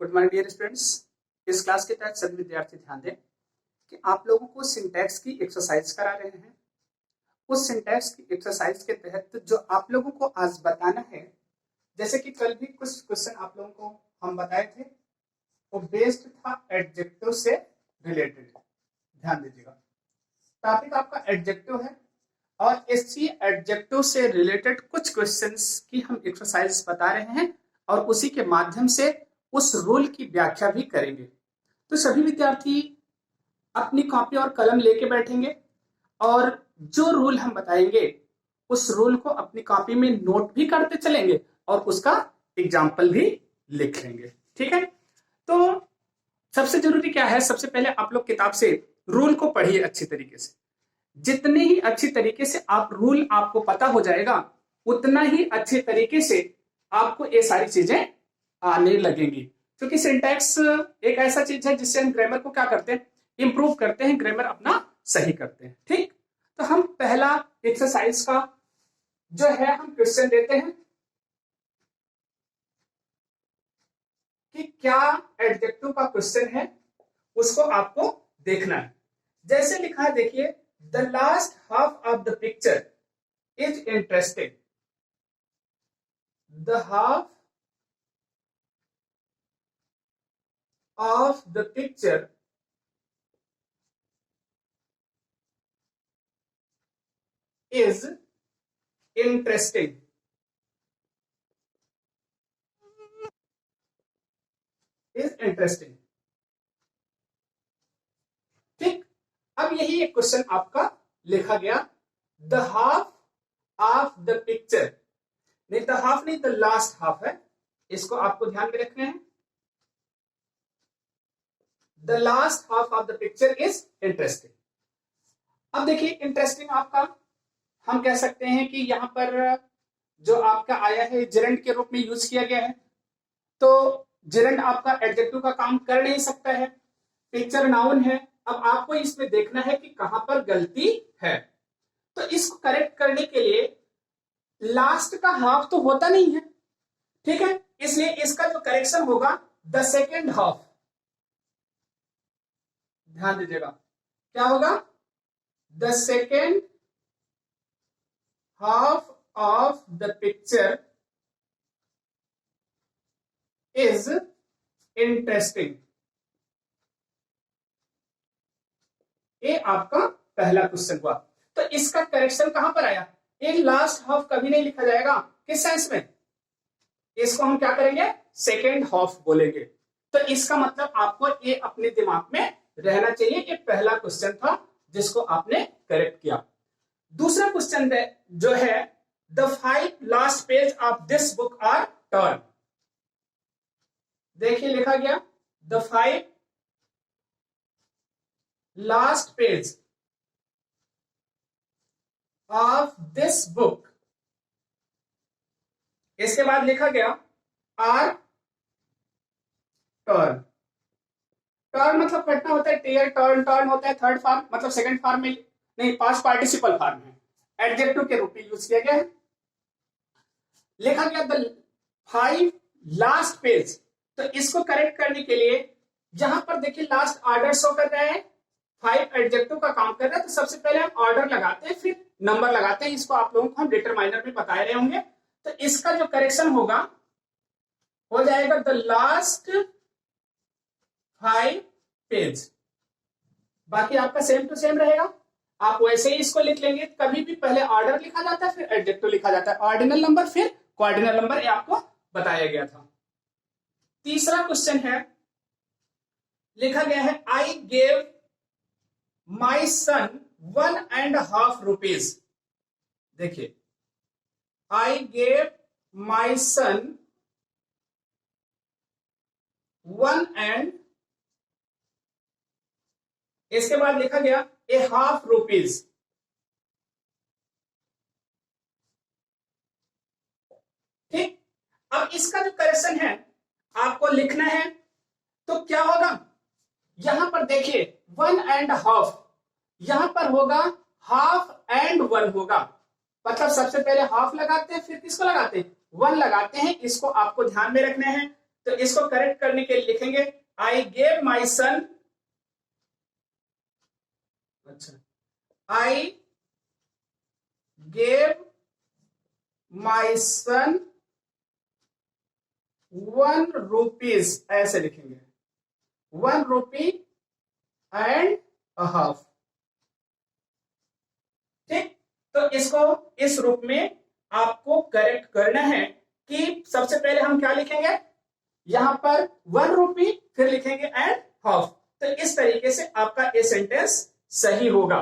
Good morning dear students. इस class के तहत सभी विद्यार्थी ध्यान दें कि आप लोगों को सिंटैक्स की एक्सरसाइज करा रहे हैं। उस सिंटैक्स की एक्सरसाइज के तहत जो आप लोगों को आज बताना है, जैसे कि कल भी कुछ क्वेश्चन आप लोगों को हम बताए थे, वो बेस्ड था एडजेक्टिव से रिलेटेड। ध्यान दीजिएगा, टॉपिक आपका एडजेक्टिव है और इसी एडजेक्टिव से रिलेटेड कुछ क्वेश्चंस की हम एक्सरसाइज बता रहे हैं और उसी के माध्यम से उस रूल की व्याख्या भी करेंगे। तो सभी विद्यार्थी अपनी कॉपी और कलम लेके बैठेंगे और जो रूल हम बताएंगे उस रूल को अपनी कॉपी में नोट भी करते चलेंगे और उसका एग्जाम्पल भी लिख लेंगे। ठीक है, तो सबसे जरूरी क्या है, सबसे पहले आप लोग किताब से रूल को पढ़िए अच्छी तरीके से। जितनी ही अच्छी तरीके से आप रूल आपको पता हो जाएगा, उतना ही अच्छे तरीके से आपको ये सारी चीजें आने लगेंगी। क्योंकि सिंटैक्स एक ऐसा चीज है जिससे हम ग्रामर को क्या करते हैं, इंप्रूव करते हैं, ग्रामर अपना सही करते हैं। ठीक, तो हम पहला एक्सरसाइज का जो है हम क्वेश्चन देते हैं कि क्या एडजेक्टिव का क्वेश्चन है, उसको आपको देखना है। जैसे लिखा है, देखिए, the last half of the picture is interesting. The half of the picture is interesting. Is interesting. ठीक, अब यही एक क्वेश्चन आपका लिखा गया, the half of the picture, नहीं द हाफ नहीं, द लास्ट हाफ है, इसको आपको ध्यान में रखना है। The last half of the picture is interesting. अब देखिए, इंटरेस्टिंग आपका हम कह सकते हैं कि यहां पर जो आपका आया है जेरेंट के रूप में यूज किया गया है, तो जेरेंट आपका एडजेक्टिव का काम कर नहीं सकता है, पिक्चर नाउन है। अब आपको इसमें देखना है कि कहां पर गलती है। तो इसको करेक्ट करने के लिए लास्ट का हाफ तो होता नहीं है, ठीक है, इसलिए इसका जो करेक्शन होगा द सेकेंड हाफ। ध्यान दीजिएगा, क्या होगा, the second half of the picture is interesting. ये आपका पहला क्वेश्चन हुआ। तो इसका करेक्शन कहां पर आया, ये लास्ट हाफ कभी नहीं लिखा जाएगा, किस सेंस में, इसको हम क्या करेंगे, सेकेंड हाफ बोलेंगे। तो इसका मतलब आपको ये अपने दिमाग में रहना चाहिए। ये पहला क्वेश्चन था जिसको आपने करेक्ट किया। दूसरा क्वेश्चन जो है, the 5 last page of this book are turn. देखिए लिखा गया, the 5 last page of this book, इसके बाद लिखा गया आर टर्न। टर्न मतलब कटना होता है, टेयर, टर्न, टर्न होता है थर्ड फॉर्म, मतलब सेकंड फॉर्म में नहीं, पास्ट पार्टिसिपल फॉर्म है, एडजेक्टिव के रूप में यूज किया गया है। लिखा गया द 5 लास्ट पेज, तो इसको करेक्ट करने के लिए यहां पर देखिए लास्ट ऑर्डर शो कर रहा है, 5 एडजेक्टिव का काम कर रहा है। तो सबसे पहले हम ऑर्डर लगाते हैं, फिर नंबर लगाते हैं। इसको आप लोगों को हम डिटरमाइनर में बताए रहे होंगे। तो इसका जो करेक्शन होगा हो जाएगा द लास्ट 5 पेज। बाकी आपका सेम टू सेम रहेगा, आप वैसे ही इसको लिख लेंगे। कभी भी पहले ऑर्डर लिखा जाता है, फिर एडजेक्टिव लिखा जाता है, ऑर्डिनल नंबर फिर क्वार्डिनल नंबर, ये आपको बताया गया था। तीसरा क्वेश्चन है, लिखा गया है, I gave my sun 1.5 rupees. देखिए, आई गेव माई सन 1 इसके बाद लिखा गया ए हाफ रुपीज। ठीक, अब इसका जो करेक्शन है आपको लिखना है, तो क्या होगा, यहां पर देखिए 1.5, यहां पर होगा हाफ एंड 1 होगा, मतलब सबसे पहले हाफ लगाते हैं, फिर किसको लगाते हैं, 1 लगाते हैं। इसको आपको ध्यान में रखना है। तो इसको करेक्ट करने के लिए लिखेंगे आई गेव माई सन, अच्छा I gave my sun 1 rupees, ऐसे लिखेंगे 1 रुपी एंड अ हाफ। ठीक, तो इसको इस रूप में आपको करेक्ट करना है कि सबसे पहले हम क्या लिखेंगे, यहां पर 1 रुपी, फिर लिखेंगे एंड हाफ। तो इस तरीके से आपका ये सेंटेंस सही होगा।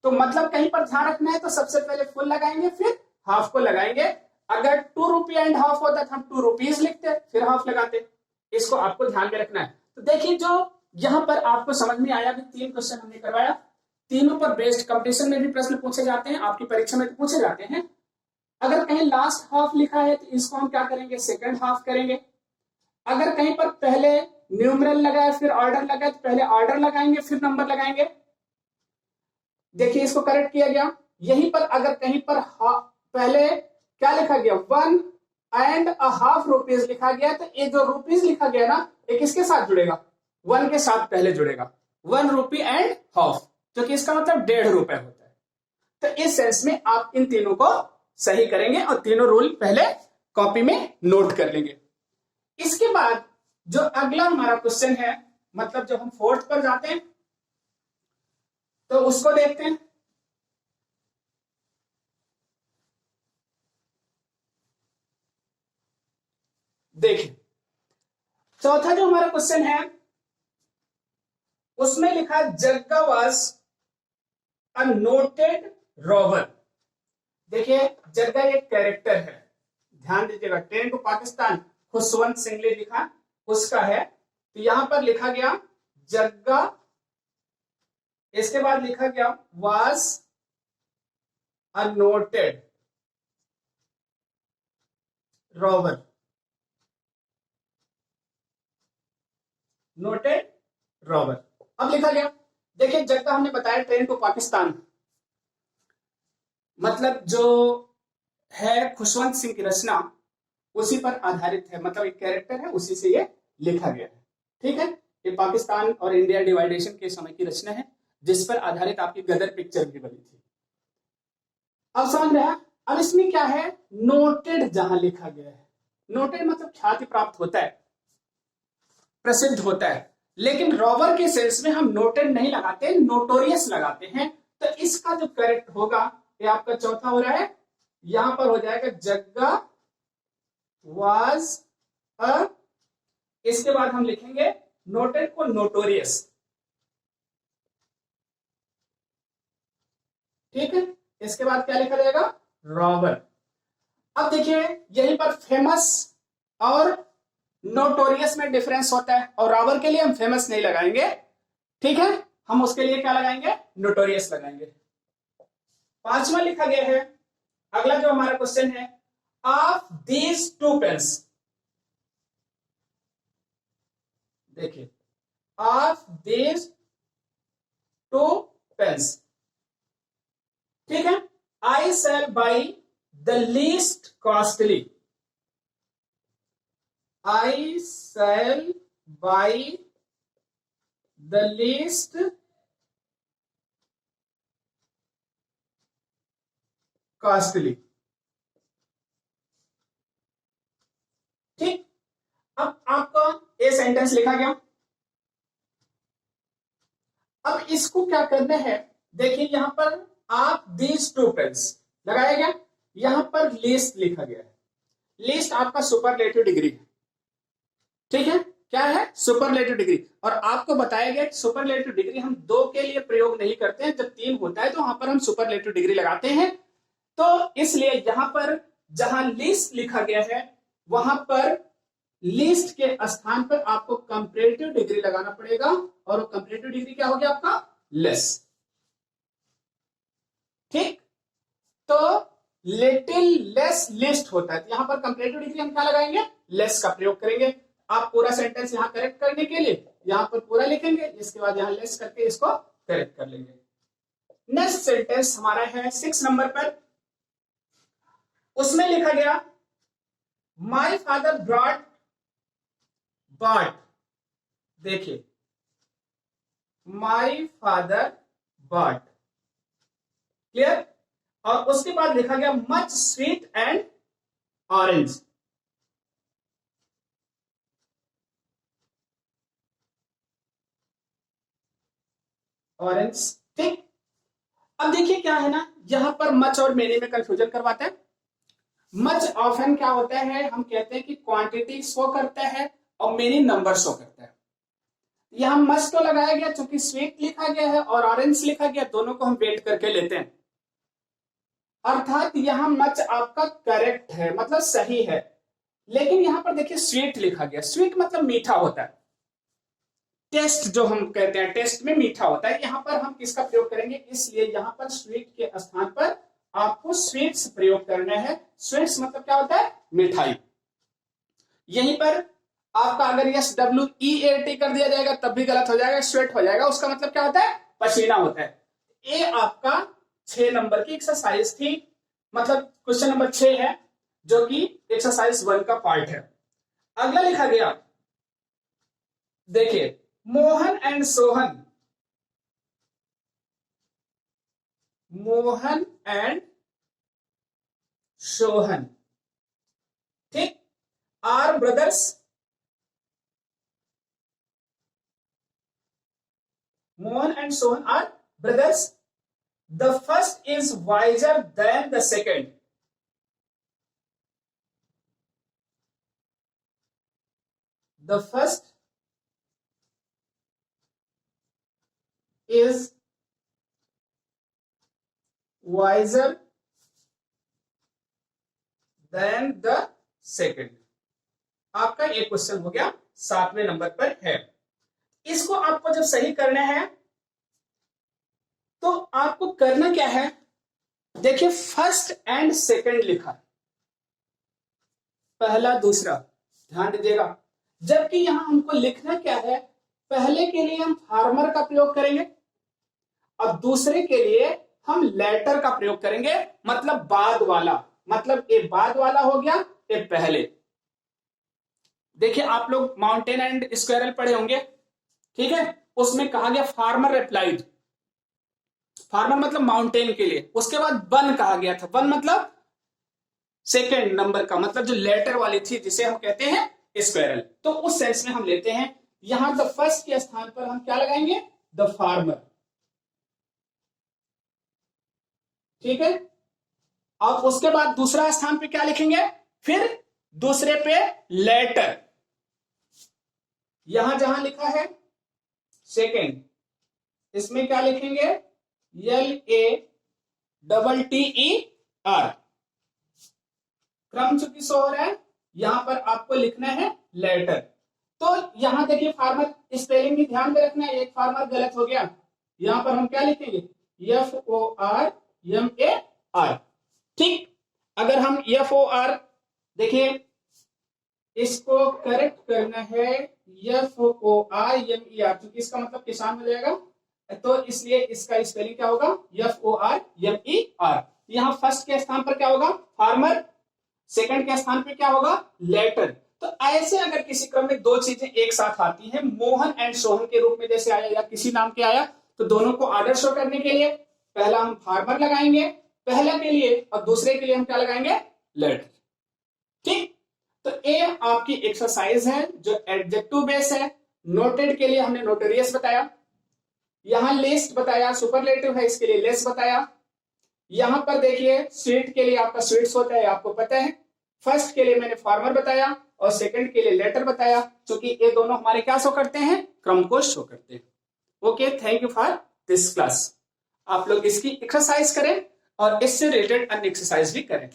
तो मतलब कहीं पर ध्यान रखना है तो सबसे पहले फुल लगाएंगे फिर हाफ को लगाएंगे। अगर 2 रुपी एंड हाफ होता तो हम 2 रुपीज लिखते फिर हाफ लगाते। इसको आपको ध्यान में रखना है। तो देखिए जो यहां पर आपको समझ में आया कि 3 क्वेश्चन हमने करवाया, तीनों पर बेस्ड कंपटीशन में भी प्रश्न पूछे जाते हैं, आपकी परीक्षा में पूछे जाते हैं। अगर कहीं लास्ट हाफ लिखा है तो इसको हम क्या करेंगे, सेकंड हाफ करेंगे। अगर कहीं पर पहले न्यूमरल लगाए फिर ऑर्डर लगाए तो पहले ऑर्डर लगाएंगे फिर नंबर लगाएंगे। देखिए इसको करेक्ट किया गया। यहीं पर अगर कहीं पर पहले क्या लिखा गया, 1 एंड अ हाफ रुपीज लिखा गया, तो ये जो रुपीज लिखा गया ना, ये किसके साथ जुड़ेगा, 1 के साथ पहले जुड़ेगा, 1 रुपी एंड हाफ, क्योंकि इसका मतलब 1.5 रुपए होता है। तो इस सेंस में आप इन तीनों को सही करेंगे और तीनों रूल पहले कॉपी में नोट कर लेंगे। इसके बाद जो अगला हमारा क्वेश्चन है, मतलब जब हम 4th पर जाते हैं तो उसको देखते हैं। देखिए चौथा जो हमारा क्वेश्चन है उसमें लिखा जग्गा वाज अ नोटेड रॉबर। देखिए जग्गा एक कैरेक्टर है, ध्यान दीजिएगा। ट्रेन टू पाकिस्तान खुशवंत सिंह ने लिखा, उसका है। तो यहां पर लिखा गया जग्गा, इसके बाद लिखा गया was a noted robber, noted robber. अब लिखा गया, देखिए जग्गा हमने बताया ट्रेन टू पाकिस्तान, मतलब जो है खुशवंत सिंह की रचना उसी पर आधारित है, मतलब एक कैरेक्टर है, उसी से ये लिखा गया है। ठीक है, ये पाकिस्तान और इंडिया डिवाइडेशन के समय की रचना है जिस पर आधारित आपकी गदर पिक्चर भी बनी थी। अब समझ में आया। अब इसमें क्या है, नोटेड जहां लिखा गया है, नोटेड मतलब ख्याति प्राप्त होता है, प्रसिद्ध होता है। लेकिन रॉबर के सेंस में हम नोटेड नहीं लगाते, नोटोरियस लगाते हैं। तो इसका जो करेक्ट होगा ये आपका चौथा हो रहा है, यहां पर हो जाएगा जग्गा वाज अ, इसके बाद हम लिखेंगे नोटेड को नोटोरियस। ठीक है, इसके बाद क्या लिखा जाएगा, रॉबर। अब देखिए यहीं पर फेमस और नोटोरियस में डिफरेंस होता है, और रॉबर के लिए हम फेमस नहीं लगाएंगे। ठीक है, हम उसके लिए क्या लगाएंगे, नोटोरियस लगाएंगे। 5वां लिखा गया है, अगला जो हमारा क्वेश्चन है, ऑफ दीज 2 पेन्स। देखिए ऑफ दीज 2 पेन्स, ठीक है, I shall buy the least costly, I shall buy the least costly. ठीक, अब आपका ये सेंटेंस लिखा गया। अब इसको क्या करना है, देखिए यहां पर आप दीज 2 पेन्स लगाया गया, यहां पर लिस्ट लिखा गया है। लिस्ट आपका सुपरलेटिव डिग्री है। ठीक है, क्या है, सुपरलेटिव डिग्री। और आपको बताया गया कि सुपरलेटिव डिग्री हम 2 के लिए प्रयोग नहीं करते हैं, जब 3 होता है तो वहां पर हम सुपरलेटिव डिग्री लगाते हैं। तो इसलिए यहां पर जहां लिस्ट लिखा गया है वहां पर लिस्ट के स्थान पर आपको कंपैरेटिव डिग्री लगाना पड़ेगा, और कंपैरेटिव डिग्री क्या हो गया आपका, लेस। ठीक, तो लिटिल लेस लिस्ट होता है, तो यहां पर कंपैरेटिव डिग्री हम क्या लगाएंगे, लेस का प्रयोग करेंगे। आप पूरा सेंटेंस यहां करेक्ट करने के लिए यहां पर पूरा लिखेंगे, इसके बाद यहां लेस करके इसको करेक्ट कर लेंगे। नेक्स्ट सेंटेंस हमारा है 6 नंबर पर, उसमें लिखा गया माई फादर ब्रॉट बट, देखिए माई फादर बट, क्लियर। और उसके बाद लिखा गया much sweet and orange, orange, ठीक। अब देखिए क्या है ना, यहां पर मच और मेनी में कंफ्यूजन करवाते हैं। मच ऑफन क्या होता है, हम कहते हैं कि क्वांटिटी शो करता है और मेनी नंबर शो करता है। यहां मच तो लगाया गया चूंकि स्वीट लिखा गया है और ऑरेंज लिखा गया, दोनों को हम वेट करके लेते हैं, अर्थात यहां मच आपका करेक्ट है, मतलब सही है। लेकिन यहां पर देखिए स्वीट लिखा गया, स्वीट मतलब मीठा होता है, टेस्ट जो हम कहते हैं, टेस्ट में मीठा होता है। यहां पर हम किसका प्रयोग करेंगे, इसलिए यहां पर स्वीट के स्थान पर आपको स्वीट्स प्रयोग करना है। स्वीट्स मतलब क्या होता है, मिठाई। यहीं पर आपका अगर SWEAT कर दिया जाएगा तब भी गलत हो जाएगा, स्वेट हो जाएगा, उसका मतलब क्या होता है, पसीना होता है। ये आपका 6 नंबर की एक्सरसाइज थी, मतलब क्वेश्चन नंबर 6 है, जो कि एक्सरसाइज 1 का पार्ट है। अगला लिखा गया, देखिए मोहन एंड सोहन, मोहन एंड सोहन, ठीक, are brothers, Mohan and Sohan are brothers, the first is wiser than the second, the first is wiser than the second। आपका एक क्वेश्चन हो गया, 7वें नंबर पर है। इसको आपको जब सही करना है तो आपको करना क्या है, देखिए फर्स्ट एंड सेकंड लिखा, पहला दूसरा, ध्यान दीजिएगा। जबकि यहां हमको लिखना क्या है, पहले के लिए हम फार्मर का प्रयोग करेंगे और दूसरे के लिए हम लेटर का प्रयोग करेंगे, मतलब बाद वाला, मतलब ये बाद वाला हो गया, ये पहले। देखिए आप लोग माउंटेन एंड स्क्वायरल पढ़े होंगे, ठीक है, उसमें कहा गया फार्मर रिप्लाइड, फार्मर मतलब माउंटेन के लिए, उसके बाद वन कहा गया था, वन मतलब सेकेंड नंबर का, मतलब जो लेटर वाली थी जिसे हम कहते हैं स्क्वायरल। तो उस सेंस में हम लेते हैं, यहां द फर्स्ट के स्थान पर हम क्या लगाएंगे, द फार्मर, ठीक है। और उसके बाद दूसरा स्थान पे क्या लिखेंगे, फिर दूसरे पे लेटर, यहां जहां लिखा है सेकेंड, इसमें क्या लिखेंगे, LATTER, क्रम चूंकि शो हो रहा है, यहां पर आपको लिखना है लेटर। तो यहां देखिए फार्मर स्पेलिंग भी ध्यान में रखना है, एक फार्मर गलत हो गया, यहां पर हम क्या लिखेंगे, FORMAR, ठीक। अगर हम FOR, देखिए इसको करेक्ट करना है FORMER, क्योंकि इसका मतलब किसान हो जाएगा, तो इसलिए इसका स्पेलिंग क्या होगा, FORMER। यहां फर्स्ट के स्थान पर क्या होगा, फार्मर, सेकंड के स्थान पर क्या होगा, लेटर। तो ऐसे अगर किसी क्रम में दो चीजें एक साथ आती हैं, मोहन एंड सोहन के रूप में जैसे आया या किसी नाम के आया, तो दोनों को आर्डर शो करने के लिए पहला हम फार्मर लगाएंगे, पहला के लिए, और दूसरे के लिए हम क्या लगाएंगे, लेटर, ठीक। तो ये आपकी एक्सरसाइज है जो एडजेक्टिव बेस है। नोटेड के लिए हमने नोटेरियस बताया, यहां लिस्ट बताया, सुपरलेटिव है इसके लिए लेस बताया। यहां पर देखिए स्वीट के लिए आपका स्वीट्स होता है, आपको पता है। फर्स्ट के लिए मैंने फार्मर बताया और सेकंड के लिए लेटर बताया, क्योंकि ये दोनों हमारे क्या शो करते हैं, क्रम को शो करते हैं। Okay, thank you for this class. आप लोग इसकी एक्सरसाइज करें और इससे रिलेटेड अन्य एक्सरसाइज भी करें।